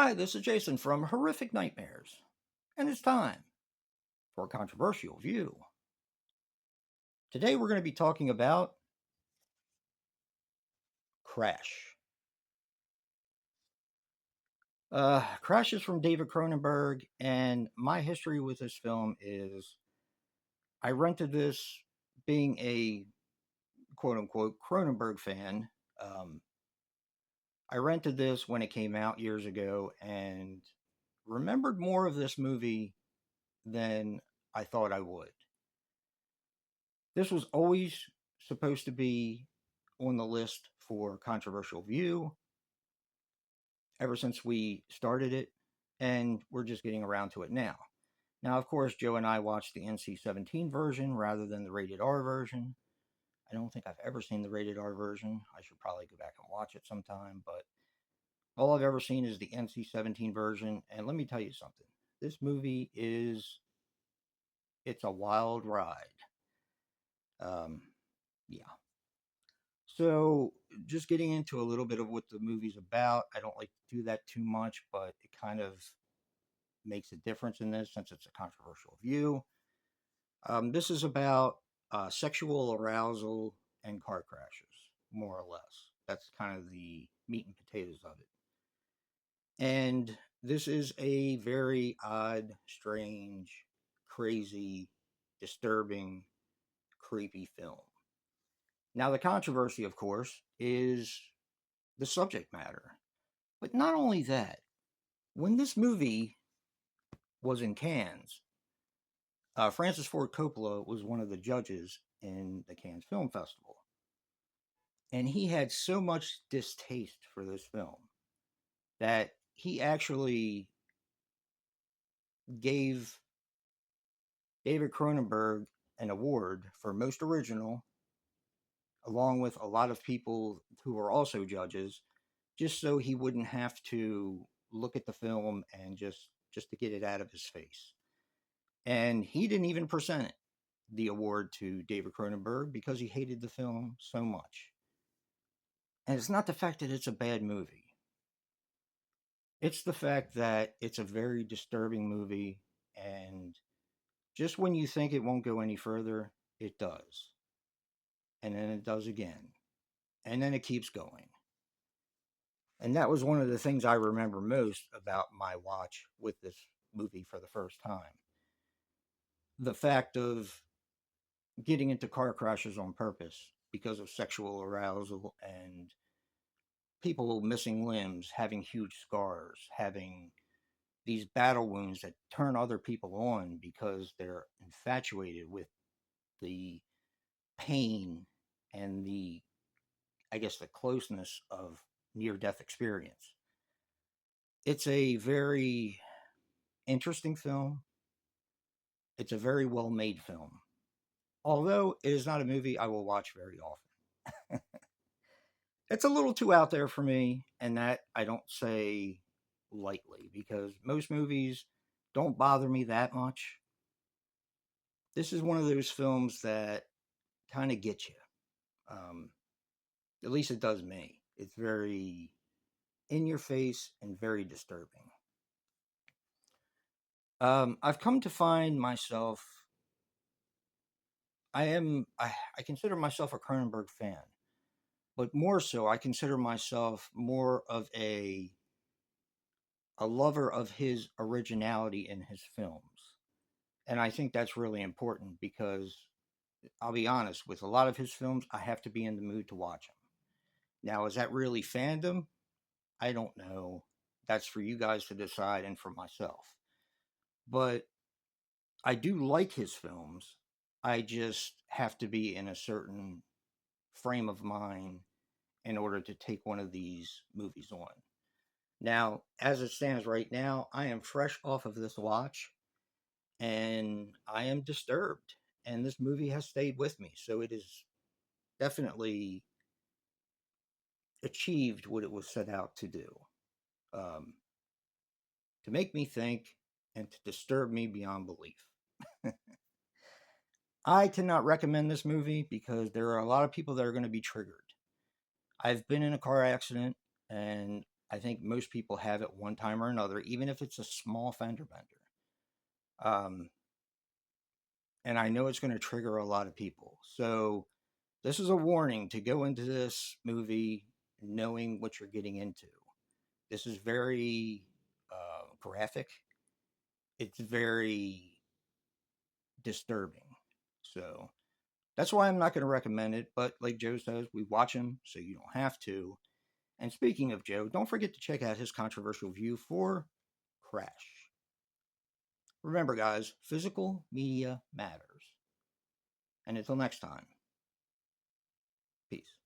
Hi, this is Jason from Horrific Nightmares, and it's time for a controversial view. Today we're going to be talking about Crash. Crash is from David Cronenberg, and my history with this film is I rented this being a quote unquote Cronenberg fan. Um, I rented this when it came out years ago and remembered more of this movie than I thought I would. This was always supposed to be on the list for controversial view ever since we started it, and we're just getting around to it now. Now, of course, Joe and I watched the NC-17 version rather than the rated R version. I don't think I've ever seen the rated R version. I should probably go back and watch it sometime, but all I've ever seen is the NC-17 version, and let me tell you something. This movie it's a wild ride. Um, yeah. So, just getting into a little bit of what the movie's about. I don't like to do that too much, but it kind of makes a difference in this since it's a controversial view. This is about sexual arousal and car crashes, more or less. That's kind of the meat and potatoes of it. And this is a very odd, strange, crazy, disturbing, creepy film. Now, the controversy, of course, is the subject matter. But not only that, when this movie was in Cannes, Francis Ford Coppola was one of the judges in the Cannes Film Festival. And he had so much distaste for this film that he actually gave David Cronenberg an award for most original, along with a lot of people who were also judges, just so he wouldn't have to look at the film and just to get it out of his face. And he didn't even present it, the award to David Cronenberg because he hated the film so much. And it's not the fact that it's a bad movie, it's the fact that it's a very disturbing movie. And just when you think it won't go any further, it does. And then it does again. And then it keeps going. And that was one of the things I remember most about my watch with this movie for the first time. The fact of getting into car crashes on purpose because of sexual arousal and people missing limbs, having huge scars, having these battle wounds that turn other people on because they're infatuated with the pain and I guess, the closeness of near death experience. It's a very interesting film. It's a very well made film. Although it is not a movie I will watch very often. It's a little too out there for me, and that I don't say lightly because most movies don't bother me that much. This is one of those films that kind of gets you. Um, at least it does me. It's very in your face and very disturbing. I've come to find myself. I consider myself a Cronenberg fan, but more so, I consider myself more of a lover of his originality in his films. And I think that's really important because I'll be honest, with a lot of his films, I have to be in the mood to watch them. Now, is that really fandom? I don't know. That's for you guys to decide and for myself. But I do like his films. I just have to be in a certain frame of mind in order to take one of these movies on. Now, as it stands right now, I am fresh off of this watch and I am disturbed. And this movie has stayed with me. So it is definitely achieved what it was set out to do, um, to make me think and to disturb me beyond belief. I cannot recommend this movie because there are a lot of people that are going to be triggered. I've been in a car accident, and I think most people have it one time or another, even if it's a small fender bender. Um, and I know it's going to trigger a lot of people. So this is a warning to go into this movie knowing what you're getting into. This is very graphic. It's very disturbing. So that's why I'm not going to recommend it. But like Joe says, we watch him, so you don't have to. And speaking of Joe, don't forget to check out his controversial view for Crash. Remember, guys, physical media matters. And until next time, peace.